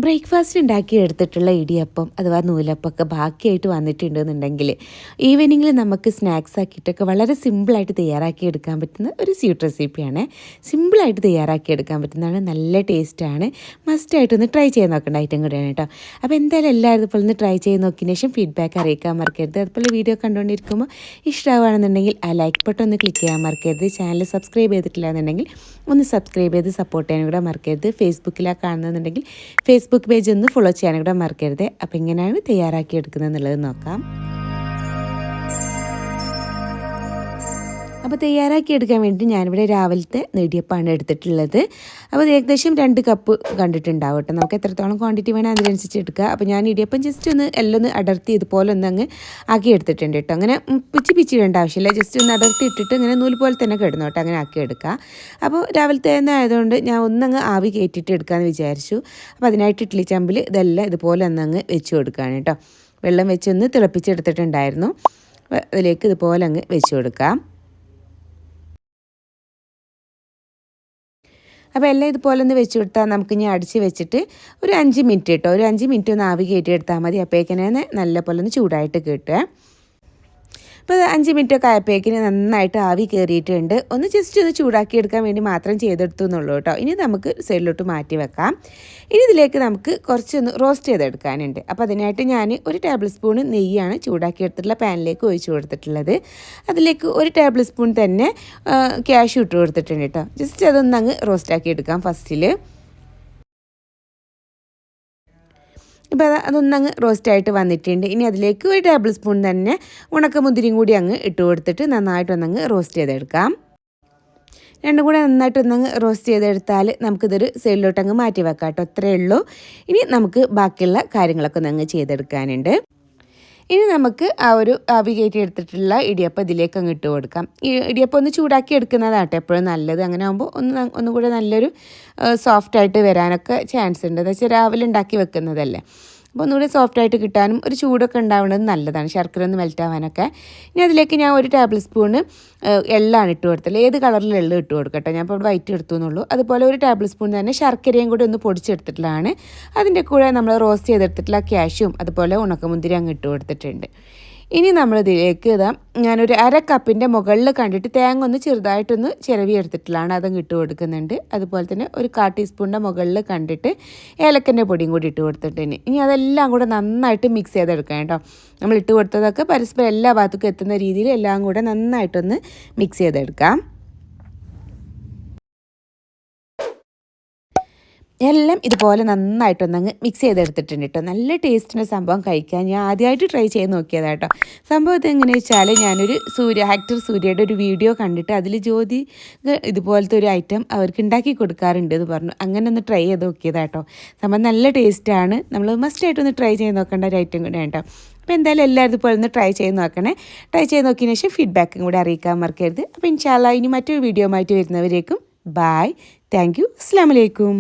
Breakfast ഉണ്ടാക്കി എടുത്തിട്ടുള്ള ഇടിയപ്പം അഥവാ നൂലപ്പമൊക്കെ ബാക്കിയായിട്ട് വന്നിട്ടുണ്ടെന്നുണ്ടെങ്കിൽ ഈവനിങ്ങിൽ നമുക്ക് സ്നാക്സ് ആക്കിയിട്ടൊക്കെ വളരെ സിമ്പിളായിട്ട് തയ്യാറാക്കി എടുക്കാൻ പറ്റുന്ന ഒരു സ്വീറ്റ് റെസിപ്പിയാണ്. സിമ്പിളായിട്ട് തയ്യാറാക്കി എടുക്കാൻ പറ്റുന്നതാണ്, നല്ല ടേസ്റ്റാണ്. മസ്റ്റായിട്ടൊന്ന് ട്രൈ ചെയ്ത് നോക്കേണ്ട ഐറ്റം കൂടിയാണ് കേട്ടോ. അപ്പോൾ എന്തായാലും എല്ലാവരും ഇപ്പോൾ ഒന്ന് ട്രൈ ചെയ്ത് നോക്കിയതിന് ശേഷം ഫീഡ്ബാക്ക് അറിയിക്കാൻ മറക്കരുത്. അതുപോലെ വീഡിയോ കണ്ടുകൊണ്ടിരിക്കുമ്പോൾ ഇഷ്ടമാവുകയാണെന്നുണ്ടെങ്കിൽ ആ ലൈക്ക് ബട്ടൺ ഒന്ന് ക്ലിക്ക് ചെയ്യാൻ മറക്കരുത്. ചാനൽ സബ്സ്ക്രൈബ് ചെയ്തിട്ടില്ല എന്നുണ്ടെങ്കിൽ ഒന്ന് സബ്സ്ക്രൈബ് ചെയ്ത് സപ്പോർട്ട് ചെയ്യാനും കൂടെ മറക്കരുത്. ഫേസ്ബുക്കിലാണ് കാണുന്നതെന്നുണ്ടെങ്കിൽ ഫേസ്ബുക്ക് പേജ് ഒന്ന് ഫോളോ ചെയ്യാനും കൂടെ മറക്കരുത്. അപ്പോൾ എങ്ങനെയാണ് തയ്യാറാക്കി എടുക്കുന്നത് എന്നുള്ളത് നോക്കാം. അപ്പോൾ തയ്യാറാക്കി എടുക്കാൻ വേണ്ടി ഞാനിവിടെ രാവിലത്തെ നെടിയപ്പമാണ് എടുത്തിട്ടുള്ളത്. അപ്പോൾ ഏകദേശം 2 കപ്പ് കണ്ടിട്ടുണ്ടാവും കേട്ടോ. നമുക്ക് എത്രത്തോളം ക്വാണ്ടിറ്റി വേണം അതിനനുസരിച്ച് എടുക്കുക. അപ്പോൾ ഞാൻ ഇടിയപ്പം ജസ്റ്റ് ഒന്ന് എല്ലാം ഒന്ന് അടർത്തി ഇതുപോലെ ഒന്ന് അങ്ങ് ആക്കി എടുത്തിട്ടുണ്ട് കേട്ടോ. അങ്ങനെ പിച്ചി ഇടേണ്ട ആവശ്യമില്ല, ജസ്റ്റ് ഒന്ന് അടർത്തി ഇട്ടിട്ട് ഇങ്ങനെ നൂൽ പോലെ തന്നെ കിടന്നു കേട്ടോ, അങ്ങനെ ആക്കി എടുക്കുക. അപ്പോൾ രാവിലത്തെ തന്നെ ആയതുകൊണ്ട് ഞാൻ ഒന്നങ്ങ് ആവി കയറ്റിയിട്ട് എടുക്കാമെന്ന് വിചാരിച്ചു. അപ്പോൾ അതിനായിട്ട് ഇഡ്ഡലി ചെമ്പിൽ ഇതെല്ലാം ഇതുപോലെ ഒന്നങ്ങ് വെച്ച് കൊടുക്കുകയാണ് കേട്ടോ. വെള്ളം വെച്ചൊന്ന് തിളപ്പിച്ചെടുത്തിട്ടുണ്ടായിരുന്നു. അതിലേക്ക് ഇതുപോലെ അങ്ങ് വെച്ച് കൊടുക്കാം. അപ്പോൾ എല്ലാം ഇതുപോലെ ഒന്ന് വെച്ച് കൊടുത്താൽ നമുക്ക് ഇനി അടിച്ച് വെച്ചിട്ട് ഒരു 5 മിനിറ്റ് കേട്ടോ, ഒരു 5 മിനിറ്റ് ഒന്ന് ആവി കയറ്റി എടുത്താൽ മതി. അപ്പോഴേക്കിനെ നല്ല പോലെ ഒന്ന് ചൂടായിട്ട് കിട്ടുക. അപ്പോൾ 5 മിനിറ്റൊക്കെ ആയപ്പോഴേക്കിന് നന്നായിട്ട് ആവി കയറിയിട്ടുണ്ട്. ഒന്ന് ജസ്റ്റ് ഒന്ന് ചൂടാക്കി എടുക്കാൻ വേണ്ടി മാത്രം ചെയ്തെടുത്തു എന്നുള്ളൂ കേട്ടോ. ഇനി നമുക്ക് സൈഡിലോട്ട് മാറ്റി വെക്കാം. ഇനി ഇതിലേക്ക് നമുക്ക് കുറച്ചൊന്ന് റോസ്റ്റ് ചെയ്തെടുക്കാനുണ്ട്. അപ്പോൾ അതിനായിട്ട് ഞാൻ 1 ടേബിൾ സ്പൂൺ നെയ്യാണ് ചൂടാക്കി എടുത്തിട്ടുള്ള പാനിലേക്ക് ഒഴിച്ച് കൊടുത്തിട്ടുള്ളത്. അതിലേക്ക് 1 ടേബിൾ സ്പൂൺ തന്നെ കാഷ്യൂ ഇട്ട് കൊടുത്തിട്ടുണ്ട് കേട്ടോ. ജസ്റ്റ് അതൊന്ന് അങ്ങ് റോസ്റ്റാക്കി എടുക്കാം ഫസ്റ്റിൽ. ഇപ്പോൾ അതൊന്നങ്ങ് റോസ്റ്റായിട്ട് വന്നിട്ടുണ്ട്. ഇനി അതിലേക്ക് 1 ടേബിൾ സ്പൂൺ തന്നെ ഉണക്കമുന്തിരിയും കൂടി അങ്ങ് ഇട്ട് കൊടുത്തിട്ട് നന്നായിട്ടൊന്നങ്ങ് റോസ്റ്റ് ചെയ്തെടുക്കാം. രണ്ടും കൂടെ നന്നായിട്ടൊന്നങ്ങ് റോസ്റ്റ് ചെയ്തെടുത്താൽ നമുക്കിതൊരു സൈഡിലോട്ടങ്ങ് മാറ്റി വെക്കാം കേട്ടോ. അത്രയേ ഉള്ളൂ. ഇനി നമുക്ക് ബാക്കിയുള്ള കാര്യങ്ങളൊക്കെ ഒന്നങ്ങ് ചെയ്തെടുക്കാനുണ്ട്. ഇനി നമുക്ക് ആ ഒരു ആവി കയറ്റി എടുത്തിട്ടുള്ള ഇടിയപ്പം ഇതിലേക്ക് അങ്ങ് ഇട്ട് കൊടുക്കാം. ഈ ഇടിയപ്പം ഒന്ന് ചൂടാക്കി എടുക്കുന്നതാട്ടോ എപ്പോഴും നല്ലത്. അങ്ങനെ ആകുമ്പോൾ ഒന്നുകൂടെ നല്ലൊരു സോഫ്റ്റായിട്ട് വരാനൊക്കെ ചാൻസ് ഉണ്ട്. എന്താ വെച്ചാൽ രാവിലെ ഉണ്ടാക്കി വെക്കുന്നതല്ലേ, അപ്പോൾ ഒന്നുകൂടി സോഫ്റ്റായിട്ട് കിട്ടാനും ഒരു ചൂടൊക്കെ ഉണ്ടാവുന്നത് നല്ലതാണ്, ശർക്കര ഒന്ന് മെൽറ്റ് ആവാനൊക്കെ. ഇനി അതിലേക്ക് ഞാൻ 1 ടേബിൾ സ്പൂണ് എള്ളാണ് ഇട്ട് കൊടുത്തത്. ഏത് കളറിൽ എള്ള് ഇട്ട് കൊടുക്കട്ടെ, ഞാൻ ഇപ്പോൾ വൈറ്റ് എടുത്തു എന്നുള്ളൂ. അതുപോലെ 1 ടേബിൾ സ്പൂൺ തന്നെ ശർക്കരയും കൂടി ഒന്ന് പൊടിച്ചെടുത്തിട്ടുള്ളതാണ്. അതിൻ്റെ കൂടെ നമ്മൾ റോസ്റ്റ് ചെയ്തെടുത്തിട്ടുള്ള കാഷ്യൂം അതുപോലെ ഉണക്കമുന്തിരി അങ്ങ് ഇട്ട് കൊടുത്തിട്ടുണ്ട്. ഇനി നമ്മളിതിലേക്ക് ഞാനൊരു 1/2 കപ്പിൻ്റെ മുകളിൽ കണ്ടിട്ട് തേങ്ങ ഒന്ന് ചെറുതായിട്ടൊന്ന് ചിരവി എടുത്തിട്ടുള്ളതാണ്, അതങ്ങ് ഇട്ട് കൊടുക്കുന്നുണ്ട്. അതുപോലെ തന്നെ 1/4 ടീസ്പൂണിൻ്റെ മുകളിൽ കണ്ടിട്ട് ഏലക്കൻ്റെ പൊടിയും കൂടി ഇട്ട് കൊടുത്തിട്ടുണ്ട്. ഇനി അതെല്ലാം കൂടെ നന്നായിട്ട് മിക്സ് ചെയ്തെടുക്കാം കേട്ടോ. നമ്മൾ ഇട്ട് കൊടുത്തതൊക്കെ പരസ്പരം എല്ലാ ഭാഗത്തേക്കും എത്തുന്ന രീതിയിൽ എല്ലാം കൂടെ നന്നായിട്ടൊന്ന് മിക്സ് ചെയ്തെടുക്കാം. എല്ലാം ഇതുപോലെ നന്നായിട്ടൊന്നങ്ങ് മിക്സ് ചെയ്തെടുത്തിട്ടുണ്ട് കേട്ടോ. നല്ല ടേസ്റ്റിൻ്റെ സംഭവം കഴിക്കാൻ ഞാൻ ആദ്യമായിട്ട് ട്രൈ ചെയ്ത് നോക്കിയതാണ് കേട്ടോ. സംഭവം എങ്ങനെയാണെന്ന് വെച്ചാൽ ഞാനൊരു ആക്ടർ സൂര്യയുടെ ഒരു വീഡിയോ കണ്ടിട്ട് അതിൽ ജ്യോതി ഇതുപോലത്തെ ഒരു ഐറ്റം അവർക്ക് ഉണ്ടാക്കി കൊടുക്കാറുണ്ട് എന്ന് പറഞ്ഞു. അങ്ങനെ ഒന്ന് ട്രൈ ചെയ്ത് നോക്കിയതാണ് കേട്ടോ. സംഭവം നല്ല ടേസ്റ്റാണ്. നമ്മൾ മസ്റ്റായിട്ടൊന്ന് ട്രൈ ചെയ്ത് നോക്കേണ്ട ഒരു ഐറ്റം കൂടെയാണ് കേട്ടോ. അപ്പോൾ എന്തായാലും എല്ലാവരും ഇതുപോലെ ഒന്ന് ട്രൈ ചെയ്ത് നോക്കണേ. ട്രൈ ചെയ്ത് നോക്കിയതിന് ശേഷം ഫീഡ്ബാക്കും കൂടെ അറിയിക്കാൻ മറക്കരുത്. അപ്പോൾ ഇൻഷാ അല്ലാഹ് ഇനി മറ്റൊരു വീഡിയോ ആയിട്ട് വരുന്നവരേക്കും ബായ്, താങ്ക് യു, അസ്സലാമു അലൈക്കും.